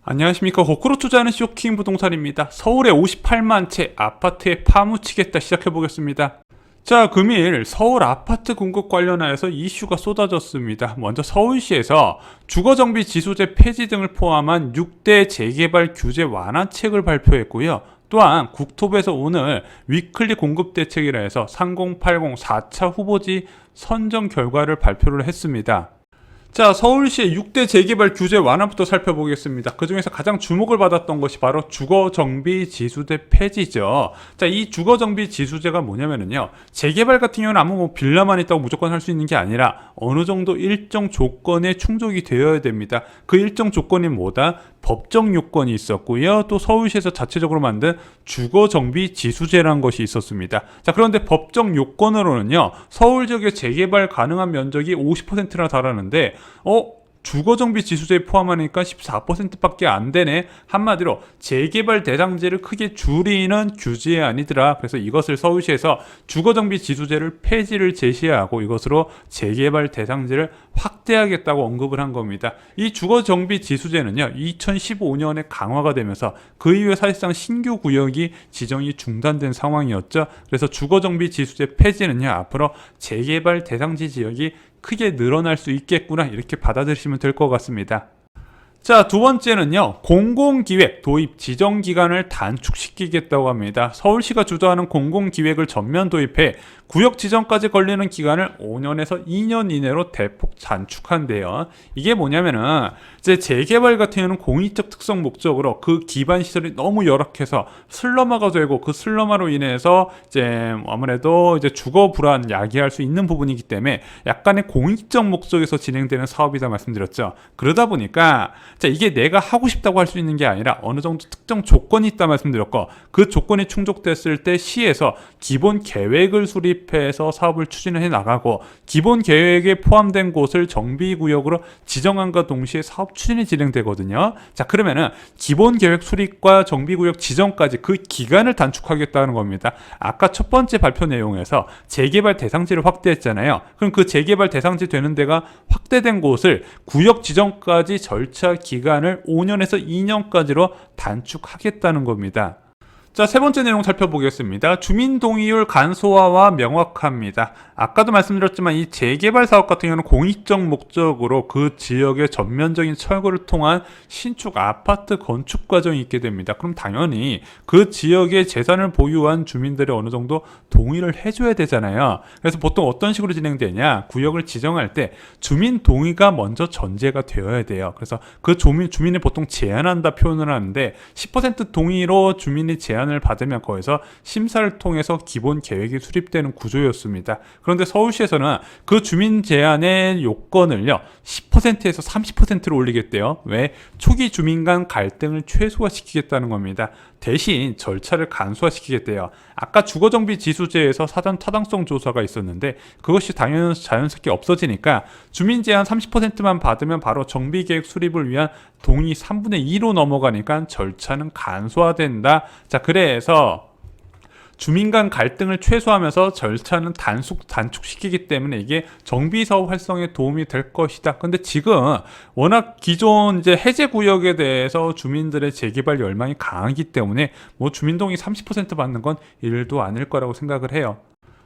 안녕하십니까. 거꾸로 투자하는 쇼킹 부동산입니다. 서울에 58만 채 아파트에 파묻히겠다 시작해보겠습니다. 자, 금일 서울 아파트 공급 관련하여서 이슈가 쏟아졌습니다. 먼저 서울시에서 주거정비 지수제 폐지 등을 포함한 6대 재개발 규제 완화책을 발표했고요. 또한 국토부에서 오늘 위클리 공급대책이라 해서 3080 4차 후보지 선정 결과를 발표를 했습니다. 자, 서울시의 6대 재개발 규제 완화부터 살펴보겠습니다. 그 중에서 가장 주목을 받았던 것이 바로 주거정비 지수제 폐지죠. 자, 이 주거정비 지수제가 뭐냐면요, 재개발 같은 경우는 아무 뭐 빌라만 있다고 무조건 할 수 있는 게 아니라 어느 정도 일정 조건에 충족이 되어야 됩니다. 그 일정 조건이 뭐다? 법정 요건이 있었고요. 또 서울시에서 자체적으로 만든 주거정비 지수제라는 것이 있었습니다. 자, 그런데 법정 요건으로는요, 서울 지역의 재개발 가능한 면적이 50%나 달하는데 주거정비 지수제에 포함하니까 14%밖에 안 되네. 한마디로 재개발 대상지를 크게 줄이는 규제안이더라. 그래서 이것을 서울시에서 주거정비 지수제를 폐지를 제시하고 이것으로 재개발 대상지를 확대하겠다고 언급을 한 겁니다. 이 주거정비 지수제는요, 2015년에 강화가 되면서 그 이후에 사실상 신규 구역이 지정이 중단된 상황이었죠. 그래서 주거정비 지수제 폐지는요, 앞으로 재개발 대상지 지역이 크게 늘어날 수 있겠구나, 이렇게 받아들이시면 될 것 같습니다. 자, 두 번째는요, 공공기획 도입 지정기간을 단축시키겠다고 합니다. 서울시가 주도하는 공공기획을 전면 도입해 구역 지정까지 걸리는 기간을 5년에서 2년 이내로 대폭 단축한대요. 이게 뭐냐면은 이제 재개발 같은 경우는 공익적 특성 목적으로 그 기반 시설이 너무 열악해서 슬럼화가 되고 그 슬럼화로 인해서 이제 아무래도 이제 주거 불안 야기할 수 있는 부분이기 때문에 약간의 공익적 목적에서 진행되는 사업이다 말씀드렸죠. 그러다 보니까 자, 이게 내가 하고 싶다고 할 수 있는 게 아니라 어느 정도 특정 조건이 있다 말씀드렸고, 그 조건이 충족됐을 때 시에서 기본 계획을 수립해서 사업을 추진해 나가고, 기본 계획에 포함된 곳을 정비구역으로 지정함과 동시에 사업 추진이 진행되거든요. 자, 그러면은 기본 계획 수립과 정비구역 지정까지 그 기간을 단축하겠다는 겁니다. 아까 첫 번째 발표 내용에서 재개발 대상지를 확대했잖아요. 그럼 그 재개발 대상지 되는 데가 확대된 곳을 구역 지정까지 절차 기간을 5년에서 2년까지로 단축하겠다는 겁니다. 자, 세 번째 내용 살펴보겠습니다. 주민 동의율 간소화와 명확합니다. 아까도 말씀드렸지만 이 재개발 사업 같은 경우는 공익적 목적으로 그 지역의 전면적인 철거를 통한 신축 아파트 건축 과정이 있게 됩니다. 그럼 당연히 그 지역의 재산을 보유한 주민들이 어느 정도 동의를 해줘야 되잖아요. 그래서 보통 어떤 식으로 진행되냐, 구역을 지정할 때 주민 동의가 먼저 전제가 되어야 돼요. 그래서 그 주민이 보통 제안한다 표현을 하는데 10% 동의로 주민이 제안을 받으면 거기서 심사를 통해서 기본 계획이 수립되는 구조였습니다. 그런데 서울시에서는 그 주민 제안의 요건을요, 10%에서 30%로 올리겠대요. 왜? 초기 주민 간 갈등을 최소화시키겠다는 겁니다. 대신 절차를 간소화시키겠대요. 아까 주거정비 지수제에서 사전 타당성 조사가 있었는데 그것이 자연스럽게 없어지니까 주민 제안 30%만 받으면 바로 정비계획 수립을 위한 동의 3분의 2로 넘어가니까 절차는 간소화된다. 자, 그래서 주민 간 갈등을 최소화하면서 절차는 단축시키기 때문에 이게 정비사업 활성에 도움이 될 것이다. 근데 지금 워낙 기존 이제 해제 구역에 대해서 주민들의 재개발 열망이 강하기 때문에 뭐 주민동의 30% 받는 건 일도 아닐 거라고 생각을 해요.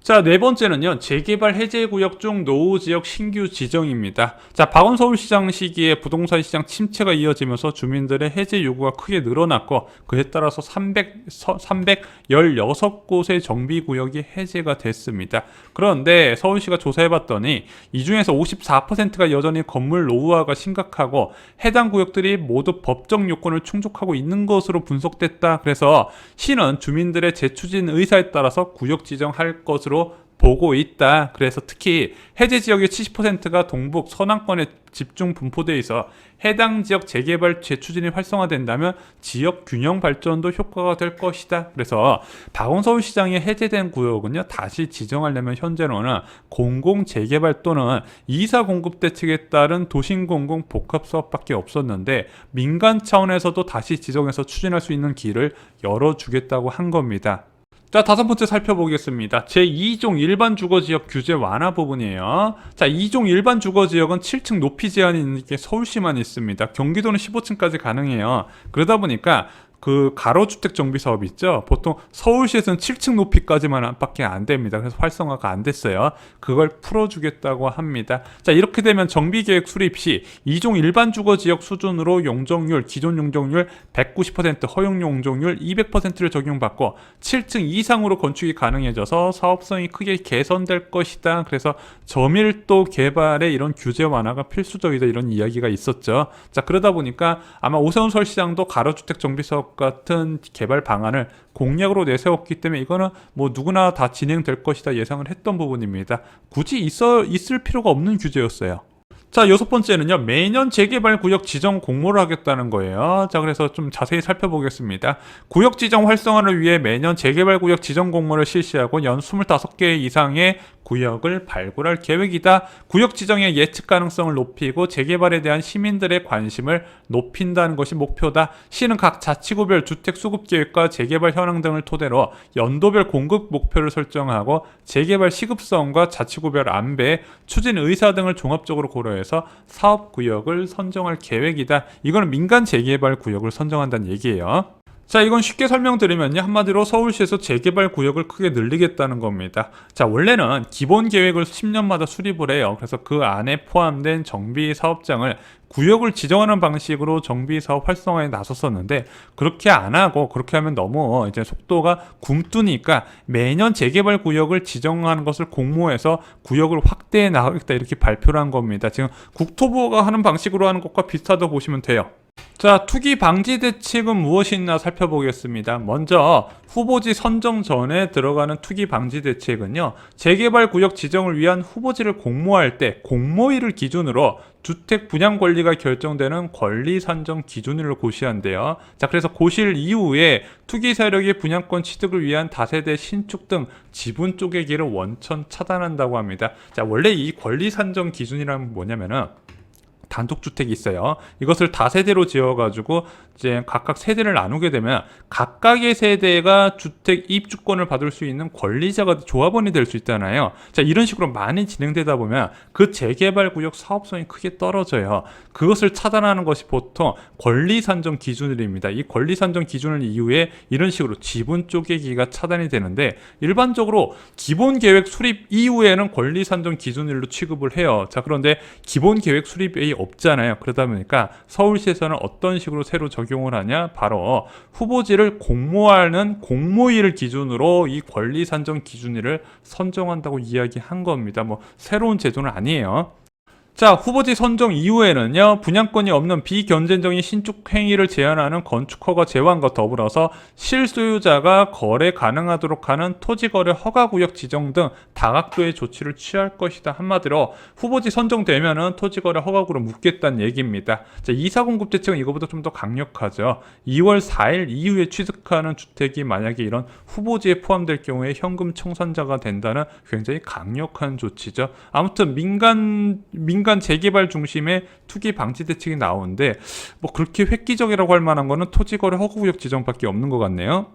자, 네 번째는요, 재개발 해제구역 중 노후지역 신규 지정입니다. 자, 박원 서울시장 시기에 부동산 시장 침체가 이어지면서 주민들의 해제 요구가 크게 늘어났고, 그에 따라서 316곳의 정비구역이 해제가 됐습니다. 그런데 서울시가 조사해봤더니 이 중에서 54%가 여전히 건물 노후화가 심각하고 해당 구역들이 모두 법정 요건을 충족하고 있는 것으로 분석됐다. 그래서 시는 주민들의 재추진 의사에 따라서 구역 지정할 것으로 보고 있다. 그래서 특히 해제 지역의 70%가 동북 서남권에 집중 분포되어 있어 해당 지역 재개발 재추진이 활성화된다면 지역 균형 발전도 효과가 될 것이다. 그래서 박원 서울시장의 해제된 구역은요, 다시 지정하려면 현재로는 공공 재개발 또는 이사 공급 대책에 따른 도심 공공 복합 사업밖에 없었는데 민간 차원에서도 다시 지정해서 추진할 수 있는 길을 열어주겠다고 한 겁니다. 자, 다섯 번째 살펴보겠습니다. 제2종 일반 주거지역 규제 완화 부분이에요. 자, 2종 일반 주거지역은 7층 높이 제한이 있는 게 서울시만 있습니다. 경기도는 15층까지 가능해요. 그러다 보니까 그 가로주택 정비 사업 있죠? 보통 서울시에서는 7층 높이까지만 밖에 안 됩니다. 그래서 활성화가 안 됐어요. 그걸 풀어주겠다고 합니다. 자, 이렇게 되면 정비계획 수립 시 2종 일반 주거지역 수준으로 용적률, 기존 용적률 190%, 허용 용적률 200%를 적용받고 7층 이상으로 건축이 가능해져서 사업성이 크게 개선될 것이다. 그래서 저밀도 개발에 이런 규제 완화가 필수적이다. 이런 이야기가 있었죠. 자, 그러다 보니까 아마 오세훈 서울시장도 가로주택 정비 사업 같은 개발 방안을 공약으로 내세웠기 때문에 이거는 뭐 누구나 다 진행될 것이다 예상을 했던 부분입니다. 굳이 있을 필요가 없는 규제였어요. 자, 여섯 번째는요, 매년 재개발 구역 지정 공모를 하겠다는 거예요. 자, 그래서 좀 자세히 살펴보겠습니다. 구역 지정 활성화를 위해 매년 재개발 구역 지정 공모를 실시하고 연 25개 이상의 구역을 발굴할 계획이다. 구역 지정의 예측 가능성을 높이고 재개발에 대한 시민들의 관심을 높인다는 것이 목표다. 시는 각 자치구별 주택 수급 계획과 재개발 현황 등을 토대로 연도별 공급 목표를 설정하고 재개발 시급성과 자치구별 안배, 추진 의사 등을 종합적으로 고려해서 사업 구역을 선정할 계획이다. 이거는 민간 재개발 구역을 선정한다는 얘기예요. 자, 이건 쉽게 설명드리면요, 한마디로 서울시에서 재개발 구역을 크게 늘리겠다는 겁니다. 자, 원래는 기본 계획을 10년마다 수립을 해요. 그래서 그 안에 포함된 정비 사업장을 구역을 지정하는 방식으로 정비 사업 활성화에 나섰었는데, 그렇게 안 하고 그렇게 하면 너무 이제 속도가 굼뜨니까 매년 재개발 구역을 지정하는 것을 공모해서 구역을 확대해 나가겠다 이렇게 발표를 한 겁니다. 지금 국토부가 하는 방식으로 하는 것과 비슷하다고 보시면 돼요. 자, 투기 방지 대책은 무엇이 있나 살펴보겠습니다. 먼저 후보지 선정 전에 들어가는 투기 방지 대책은요, 재개발 구역 지정을 위한 후보지를 공모할 때 공모일을 기준으로 주택 분양 권리가 결정되는 권리 산정 기준일을 고시한대요. 자, 그래서 고시일 이후에 투기 세력의 분양권 취득을 위한 다세대 신축 등 지분 쪼개기를 원천 차단한다고 합니다. 자, 원래 이 권리 산정 기준이란 뭐냐면은 단독주택이 있어요. 이것을 다세대로 지어가지고 이제 각각 세대를 나누게 되면 각각의 세대가 주택 입주권을 받을 수 있는 권리자가 조합원이 될 수 있잖아요. 자, 이런 식으로 많이 진행되다 보면 그 재개발 구역 사업성이 크게 떨어져요. 그것을 차단하는 것이 보통 권리 산정 기준일입니다. 이 권리 산정 기준일 이후에 이런 식으로 지분 쪼개기가 차단이 되는데, 일반적으로 기본 계획 수립 이후에는 권리 산정 기준일로 취급을 해요. 자, 그런데 기본 계획 수립이 없잖아요. 그러다 보니까 서울시에서는 어떤 식으로 새로 적용을 하냐, 바로 후보지를 공모하는 공모일을 기준으로 이 권리 산정 기준일을 선정한다고 이야기한 겁니다. 뭐 새로운 제도는 아니에요. 자, 후보지 선정 이후에는요, 분양권이 없는 비경쟁적인 신축 행위를 제한하는 건축허가 제한과 더불어서 실소유자가 거래 가능하도록 하는 토지거래 허가구역 지정 등 다각도의 조치를 취할 것이다. 한마디로 후보지 선정되면은 토지거래 허가구로 묶겠다는 얘기입니다. 자, 이사공급 대책은 이거보다 좀 더 강력하죠. 2월 4일 이후에 취득하는 주택이 만약에 이런 후보지에 포함될 경우에 현금 청산자가 된다는 굉장히 강력한 조치죠. 아무튼 민간 재개발 중심의 투기 방지 대책이 나오는데, 뭐 그렇게 획기적이라고 할 만한 거는 토지거래 허가구역 지정밖에 없는 것 같네요.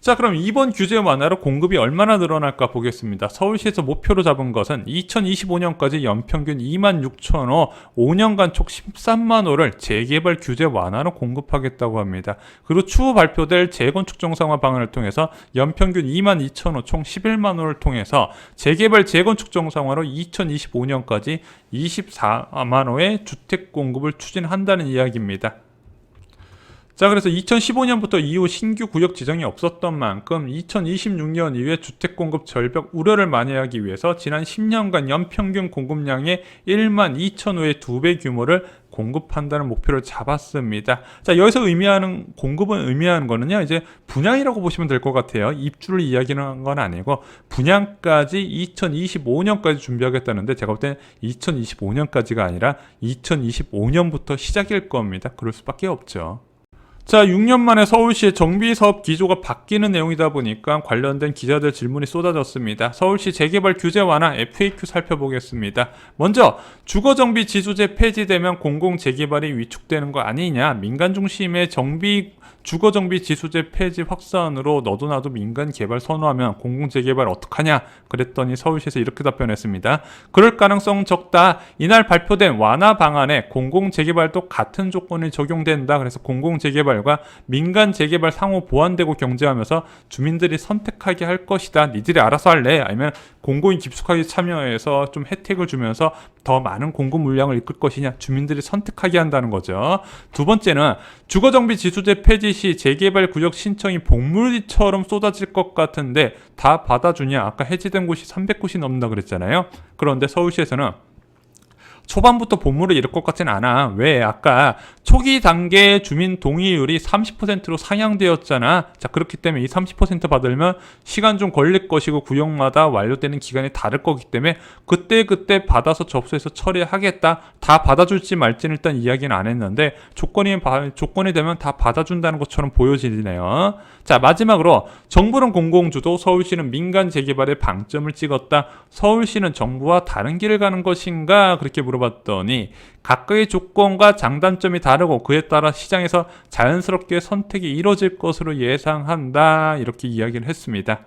자, 그럼 이번 규제 완화로 공급이 얼마나 늘어날까 보겠습니다. 서울시에서 목표로 잡은 것은 2025년까지 연평균 26,000호, 5년간 총 13만 호를 재개발 규제 완화로 공급하겠다고 합니다. 그리고 추후 발표될 재건축 정상화 방안을 통해서 연평균 22,000호, 총 11만 호를 통해서 재개발 재건축 정상화로 2025년까지 24만 호의 주택 공급을 추진한다는 이야기입니다. 자, 그래서 2015년부터 이후 신규 구역 지정이 없었던 만큼 2026년 이후에 주택 공급 절벽 우려를 만회하기 위해서 지난 10년간 연평균 공급량의 1만 2천 호의 2배 규모를 공급한다는 목표를 잡았습니다. 자, 여기서 공급은 의미하는 거는요, 이제 분양이라고 보시면 될 것 같아요. 입주를 이야기하는 건 아니고 분양까지 2025년까지 준비하겠다는데, 제가 볼 때는 2025년까지가 아니라 2025년부터 시작일 겁니다. 그럴 수밖에 없죠. 자, 6년 만에 서울시의 정비사업 기조가 바뀌는 내용이다 보니까 관련된 기자들 질문이 쏟아졌습니다. 서울시 재개발 규제 완화 FAQ 살펴보겠습니다. 먼저 주거정비 지수제 폐지되면 공공재개발이 위축되는 거 아니냐, 민간 중심의 정비 주거정비 지수제 폐지 확산으로 너도 나도 민간 개발 선호하면 공공재개발 어떡하냐 그랬더니 서울시에서 이렇게 답변했습니다. 그럴 가능성 적다. 이날 발표된 완화 방안에 공공재개발도 같은 조건이 적용된다. 그래서 공공재개발과 민간 재개발 상호 보완되고 경쟁하면서 주민들이 선택하게 할 것이다. 니들이 알아서 할래? 아니면 공공이 깊숙하게 참여해서 좀 혜택을 주면서 더 많은 공급 물량을 이끌 것이냐, 주민들이 선택하게 한다는 거죠. 두 번째는 주거정비 지수제 폐지 시 재개발 구역 신청이 복물처럼 쏟아질 것 같은데 다 받아주냐. 아까 해지된 곳이 300곳이 넘는다 그랬잖아요. 그런데 서울시에서는 초반부터 본물을 잃을 것 같진 않아. 왜? 아까 초기 단계 주민 동의율이 30%로 상향되었잖아. 자, 그렇기 때문에 이 30% 받으려면 시간 좀 걸릴 것이고 구역마다 완료되는 기간이 다를 거기 때문에 그때 받아서 접수해서 처리하겠다. 다 받아줄지 말지는 일단 이야기는 안 했는데 조건이 되면 다 받아준다는 것처럼 보여지네요. 자, 마지막으로 정부는 공공주도, 서울시는 민간 재개발에 방점을 찍었다. 서울시는 정부와 다른 길을 가는 것인가? 그렇게 물어봤더니 각각의 조건과 장단점이 다르고 그에 따라 시장에서 자연스럽게 선택이 이뤄질 것으로 예상한다. 이렇게 이야기를 했습니다.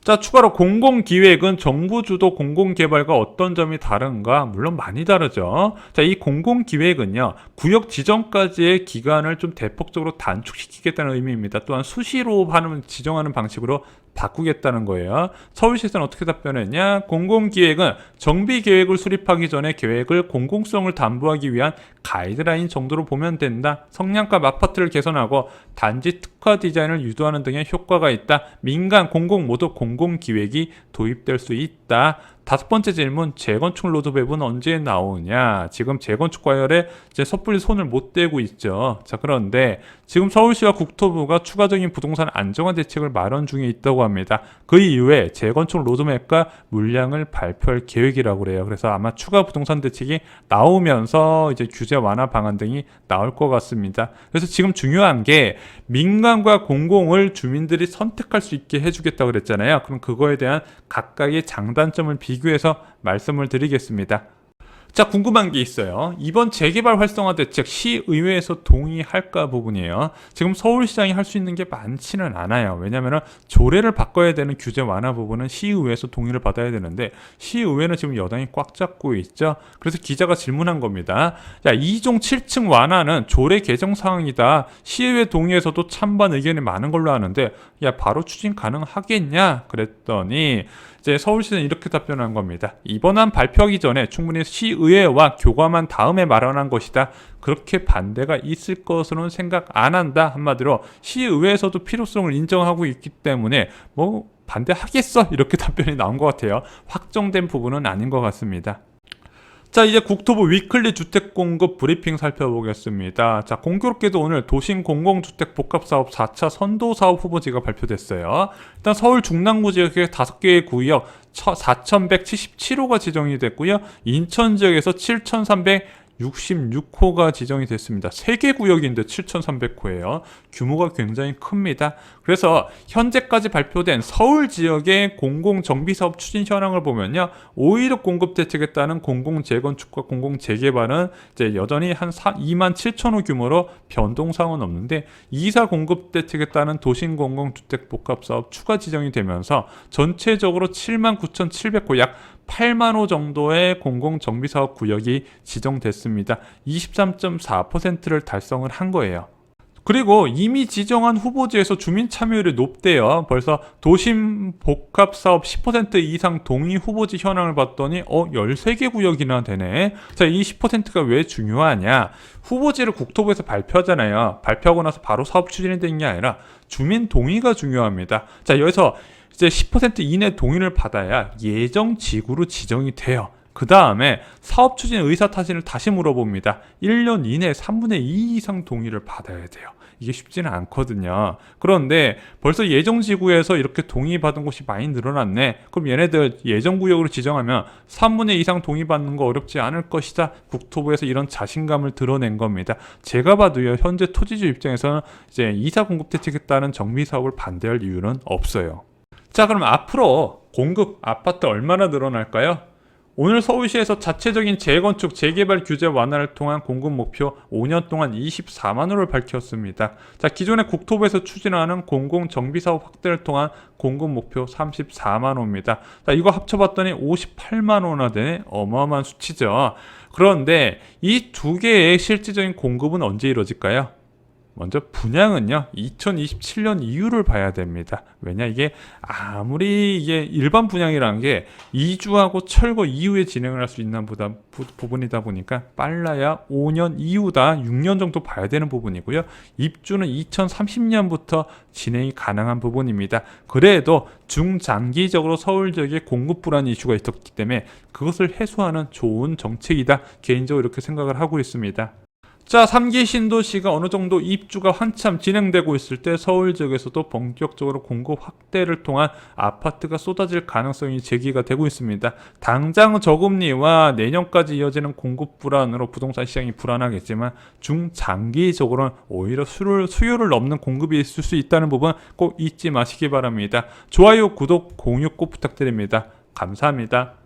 자, 추가로 공공기획은 정부 주도 공공개발과 어떤 점이 다른가? 물론 많이 다르죠. 자, 이 공공기획은요, 구역 지정까지의 기간을 좀 대폭적으로 단축시키겠다는 의미입니다. 또한 수시로 지정하는 방식으로 바꾸겠다는 거예요. 서울시에서는 어떻게 답변했냐? 공공기획은 정비계획을 수립하기 전에 계획을 공공성을 담보하기 위한 가이드라인 정도로 보면 된다. 성냥갑 아파트를 개선하고 단지 특화 디자인을 유도하는 등의 효과가 있다. 민간, 공공 모두 공공기획이 도입될 수 있다. 다섯 번째 질문, 재건축 로드맵은 언제 나오냐? 지금 재건축 과열에 이제 섣불리 손을 못 대고 있죠. 자, 그런데 지금 서울시와 국토부가 추가적인 부동산 안정화 대책을 마련 중에 있다고 합니다. 그 이후에 재건축 로드맵과 물량을 발표할 계획이라고 그래요. 그래서 아마 추가 부동산 대책이 나오면서 이제 규제 완화 방안 등이 나올 것 같습니다. 그래서 지금 중요한 게 민간과 공공을 주민들이 선택할 수 있게 해주겠다고 그랬잖아요. 그럼 그거에 대한 각각의 장단점을 비교해서 말씀을 드리겠습니다. 자, 궁금한 게 있어요. 이번 재개발 활성화 대책 시의회에서 동의할까 부분이에요. 지금 서울시장이 할 수 있는 게 많지는 않아요. 왜냐하면 조례를 바꿔야 되는 규제 완화 부분은 시의회에서 동의를 받아야 되는데 시의회는 지금 여당이 꽉 잡고 있죠. 그래서 기자가 질문한 겁니다. 야, 2종 7층 완화는 조례 개정 사항이다. 시의회 동의에서도 찬반 의견이 많은 걸로 아는데 야, 바로 추진 가능하겠냐? 그랬더니 이제 서울시는 이렇게 답변한 겁니다. 이번안 발표하기 전에 충분히 시의회와 교감한 다음에 마련한 것이다. 그렇게 반대가 있을 것으로는 생각 안 한다. 한마디로 시의회에서도 필요성을 인정하고 있기 때문에 뭐 반대하겠어? 이렇게 답변이 나온 것 같아요. 확정된 부분은 아닌 것 같습니다. 자, 이제 국토부 위클리 주택공급 브리핑 살펴보겠습니다. 자, 공교롭게도 오늘 도심 공공주택 복합사업 4차 선도사업 후보지가 발표됐어요. 일단 서울 중랑구 지역에 5개의 구역 4,177호가 지정이 됐고요. 인천 지역에서 7,366호가 지정이 됐습니다. 3개 구역인데 7,300호예요. 규모가 굉장히 큽니다. 그래서 현재까지 발표된 서울 지역의 공공정비사업 추진 현황을 보면요. 5.16 공급 대책에 따른 공공재건축과 공공재개발은 이제 여전히 한 27,000호 규모로 변동사항은 없는데 2.4 공급 대책에 따른 도심 공공주택 복합사업 추가 지정이 되면서 전체적으로 79,700호 약 8만 호 정도의 공공정비사업 구역이 지정됐습니다. 23.4%를 달성을 한 거예요. 그리고 이미 지정한 후보지에서 주민 참여율이 높대요. 벌써 도심 복합사업 10% 이상 동의 후보지 현황을 봤더니 13개 구역이나 되네. 자, 이 10%가 왜 중요하냐? 후보지를 국토부에서 발표하잖아요. 발표하고 나서 바로 사업 추진이 되는 게 아니라 주민 동의가 중요합니다. 자, 여기서 이제 10% 이내 동의를 받아야 예정 지구로 지정이 돼요. 그 다음에 사업 추진 의사 타진을 다시 물어봅니다. 1년 이내 3분의 2 이상 동의를 받아야 돼요. 이게 쉽지는 않거든요. 그런데 벌써 예정지구에서 이렇게 동의받은 곳이 많이 늘어났네. 그럼 얘네들 예정구역으로 지정하면 3분의 2 이상 동의받는 거 어렵지 않을 것이다. 국토부에서 이런 자신감을 드러낸 겁니다. 제가 봐도요, 현재 토지주 입장에서는 이제 2사 공급 대책에 따른 정비사업을 반대할 이유는 없어요. 자, 그럼 앞으로 공급 아파트 얼마나 늘어날까요? 오늘 서울시에서 자체적인 재건축, 재개발 규제 완화를 통한 공급 목표 5년 동안 24만 호를 밝혔습니다. 자, 기존의 국토부에서 추진하는 공공정비사업 확대를 통한 공급 목표 34만 호입니다. 자, 이거 합쳐봤더니 58만 호나 되는 어마어마한 수치죠. 그런데 이 두 개의 실질적인 공급은 언제 이루어질까요? 먼저 분양은요 2027년 이후를 봐야 됩니다. 왜냐, 이게 아무리 이게 일반 분양이라는 게 이주하고 철거 이후에 진행을 할 수 있는 부분이다 보니까 빨라야 5년 이후다, 6년 정도 봐야 되는 부분이고요. 입주는 2030년부터 진행이 가능한 부분입니다. 그래도 중장기적으로 서울 지역에 공급 불안 이슈가 있었기 때문에 그것을 해소하는 좋은 정책이다, 개인적으로 이렇게 생각을 하고 있습니다. 자, 3기 신도시가 어느 정도 입주가 한참 진행되고 있을 때 서울 지역에서도 본격적으로 공급 확대를 통한 아파트가 쏟아질 가능성이 제기가 되고 있습니다. 당장 저금리와 내년까지 이어지는 공급 불안으로 부동산 시장이 불안하겠지만 중장기적으로는 오히려 수요를 넘는 공급이 있을 수 있다는 부분 꼭 잊지 마시기 바랍니다. 좋아요, 구독, 공유 꼭 부탁드립니다. 감사합니다.